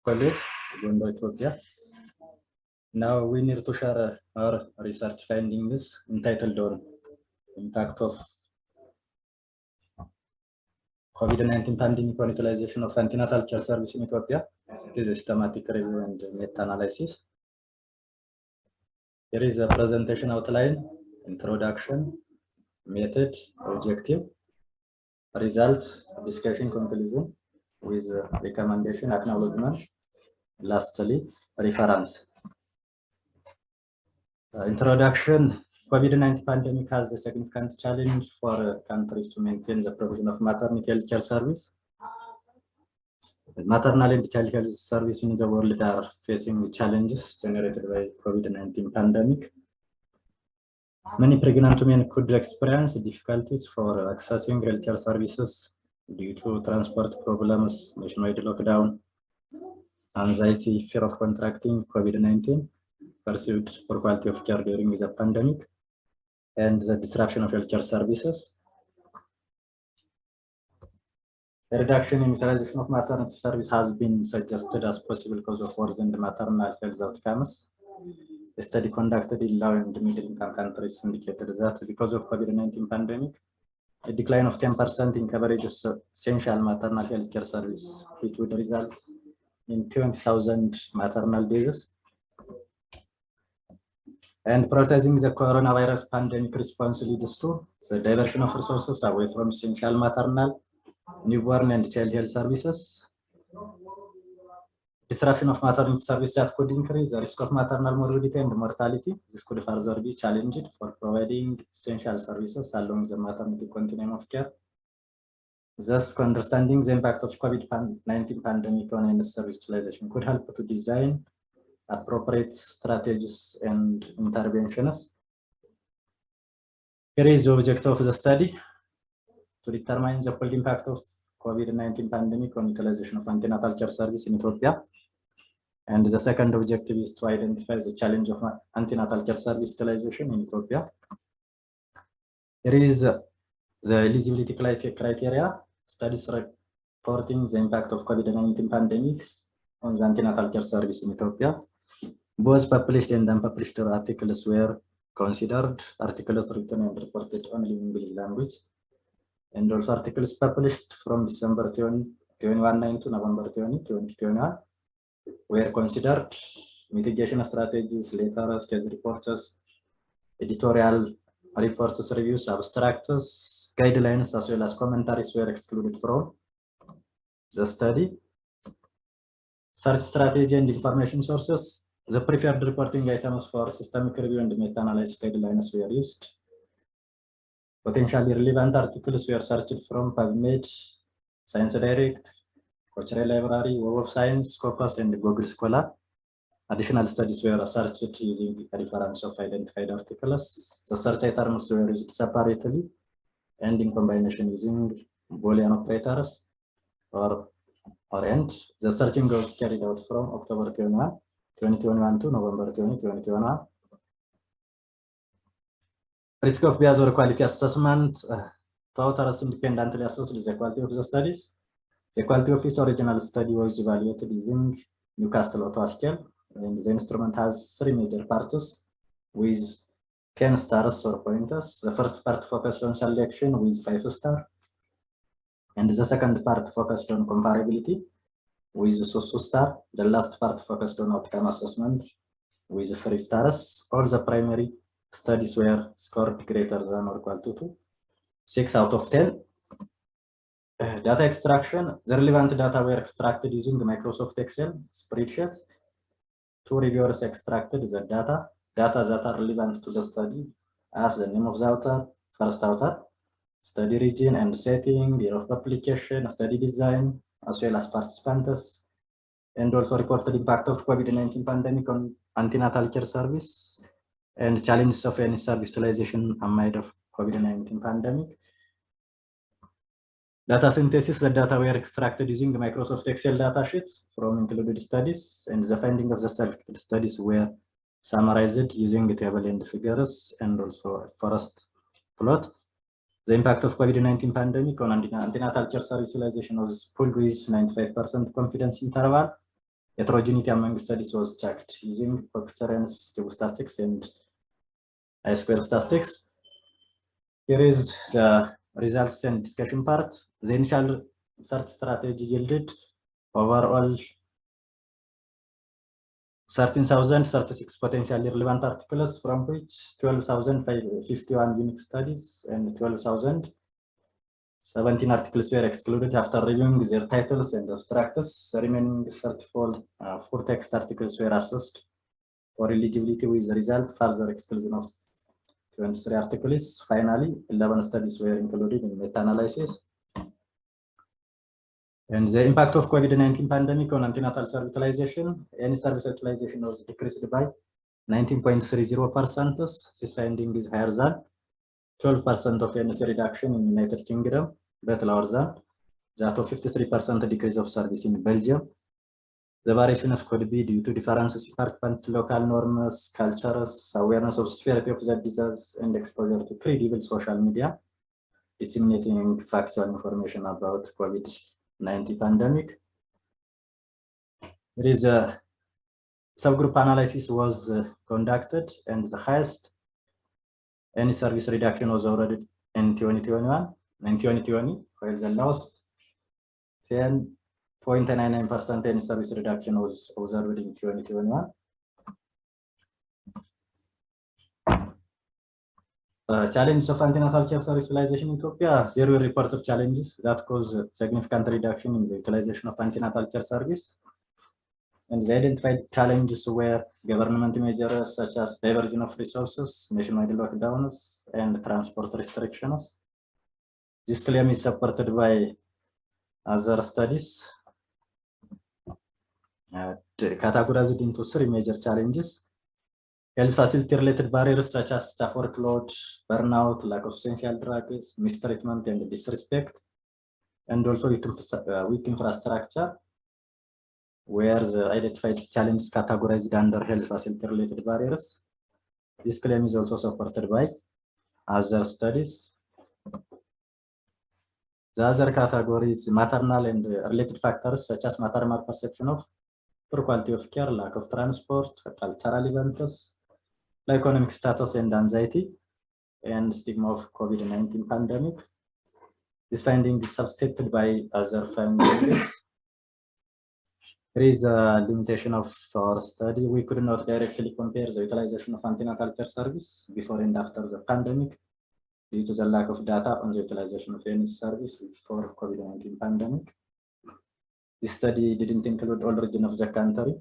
College, Ethiopia. Now we need to share our research findings entitled on impact of COVID-19 pandemic on utilization of antenatal care service in Ethiopia. It is a systematic review and meta-analysis. Here is a presentation outline, introduction, method, objective, result, discussion, conclusion, with recommendation, acknowledgement, lastly, reference. Introduction. COVID-19 pandemic has a significant challenge for countries to maintain the provision of maternity health care service. Maternal and child health service in the world are facing challenges generated by COVID-19 pandemic. Many pregnant women could experience difficulties for accessing healthcare services due to transport problems, nationwide lockdown, anxiety, fear of contracting COVID-19, pursuit for quality of care during the pandemic, and the disruption of healthcare services. The reduction in utilization of maternity service has been suggested as possible because of worsened maternal health outcomes. A study conducted in low and middle-income countries indicated that because of COVID-19 pandemic, a decline of 10% in coverage of essential maternal health care service, which would result in 20,000 maternal deaths. And prioritizing the coronavirus pandemic response leads to the diversion of resources away from essential maternal, newborn, and child health services. Disruption of maternity service that could increase the risk of maternal morbidity and mortality. This could further be challenged for providing essential services along the maternity continuum of care. Thus, understanding the impact of COVID-19 pandemic on NS service utilization could help to design appropriate strategies and interventions. Here is the objective of the study: to determine the full impact of COVID-19 pandemic on utilization of antenatal care service in Ethiopia. And the second objective is to identify the challenge of antenatal care service utilization in Ethiopia. Here is the eligibility criteria: studies reporting the impact of COVID-19 pandemic on the antenatal care service in Ethiopia. Both published and unpublished articles were considered. Articles written and reported only in English language, and also articles published from December 2021 to November 2021 were considered. Mitigation strategies, letters, case reports, editorial reports, reviews, abstracts, guidelines, as well as commentaries were excluded from the study. Search strategy and information sources. The preferred reporting items for systemic review and meta-analysis guidelines were used. Potentially relevant articles were searched from PubMed, Science Direct, Cochrane Library, Web of Science, Scopus, and Google Scholar. Additional studies were searched using a reference of identified articles. The search items were used separately and in combination using Boolean operators and the searching was carried out from October 2021 to November 2021. Risk of bias or quality assessment. The authors independently assessed the quality of the studies. The quality of each original study was evaluated using Newcastle Auto Scale, and the instrument has 3 major parts with 10 stars or pointers. The first part focused on selection with 5 stars. And the second part focused on comparability with 6 stars. The last part focused on outcome assessment with 3 stars. All the primary studies were scored greater than or equal to 6 out of 10. Data extraction. The relevant data were extracted using the Microsoft Excel spreadsheet. 2 reviewers extracted the data that are relevant to the study as the name of the author, first author, study region and setting, year of publication, study design, as well as participants, and also reported impact of COVID-19 pandemic on antenatal care service and challenges of any service utilization amid of COVID-19 pandemic. Data synthesis. The data were extracted using the Microsoft Excel datasheets from included studies, and the findings of the selected studies were summarized using the table and figures and also a forest plot. The impact of COVID-19 pandemic on antenatal care service utilization was pulled with 95% confidence interval heterogeneity among studies was checked using coherence, statistics, and I-square statistics. Here is the results and discussion part. The initial search strategy yielded overall 13,036 potentially relevant articles, from which 12,051 unique studies and 12,017 articles were excluded after reviewing their titles and abstracts. The remaining 34 full text articles were assessed for eligibility, with the result further exclusion of 23 articles. Finally, 11 studies were included in meta-analysis. And the impact of COVID-19 pandemic on antenatal service utilization. Any service utilization was decreased by 19.30%. This finding is higher than 12% of NC reduction in United Kingdom, but lower than that of 53% decrease of service in Belgium. The variations could be due to differences in participants' local norms, cultures, awareness of severity of the disease, and exposure to credible social media, disseminating factual information about COVID-19 pandemic. There is a subgroup analysis was conducted, and the highest any service reduction was already in 2021 and 2020, while the lowest 10.99% any service reduction was observed in 2021. Challenges of antenatal care service utilization in Ethiopia. There were reported challenges that caused significant reduction in the utilization of antenatal care service. And the identified challenges were government measures such as diversion of resources, nationwide lockdowns, and transport restrictions. This claim is supported by other studies categorized into 3 major challenges. Health facility related barriers such as staff workload, burnout, lack of essential drugs, mistreatment, and disrespect, and also weak infrastructure, where the identified challenges categorized under health facility related barriers. This claim is also supported by other studies. The other categories, maternal and related factors such as maternal perception of poor quality of care, lack of transport, cultural events, economic status and anxiety, and stigma of COVID-19 pandemic. This finding is substituted by other findings. There is a limitation of our study. We could not directly compare the utilization of antenatal care service before and after the pandemic due to the lack of data on the utilization of any service before COVID-19 pandemic. This study didn't include all regions of the country.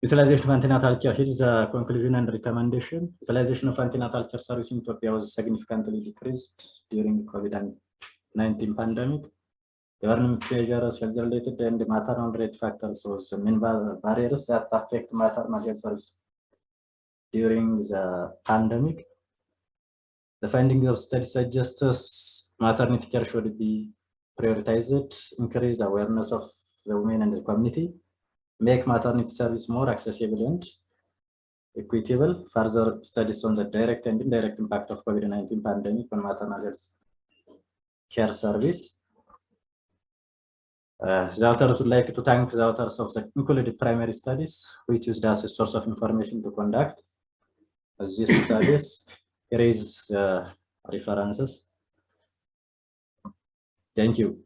Utilization of antenatal care. Here is the conclusion and recommendation. Utilization of antenatal care service in Ethiopia was significantly decreased during COVID-19 pandemic. Government measures, health-related and maternal-related factors was the main barriers that affect maternal health service during the pandemic. The findings of study suggests maternity care should be prioritized, increase awareness of the women and the community, make maternity service more accessible and equitable. Further studies on the direct and indirect impact of COVID-19 pandemic on maternal health care service. The authors would like to thank the authors of the included primary studies, which used as a source of information to conduct these studies. Here is references. Thank you.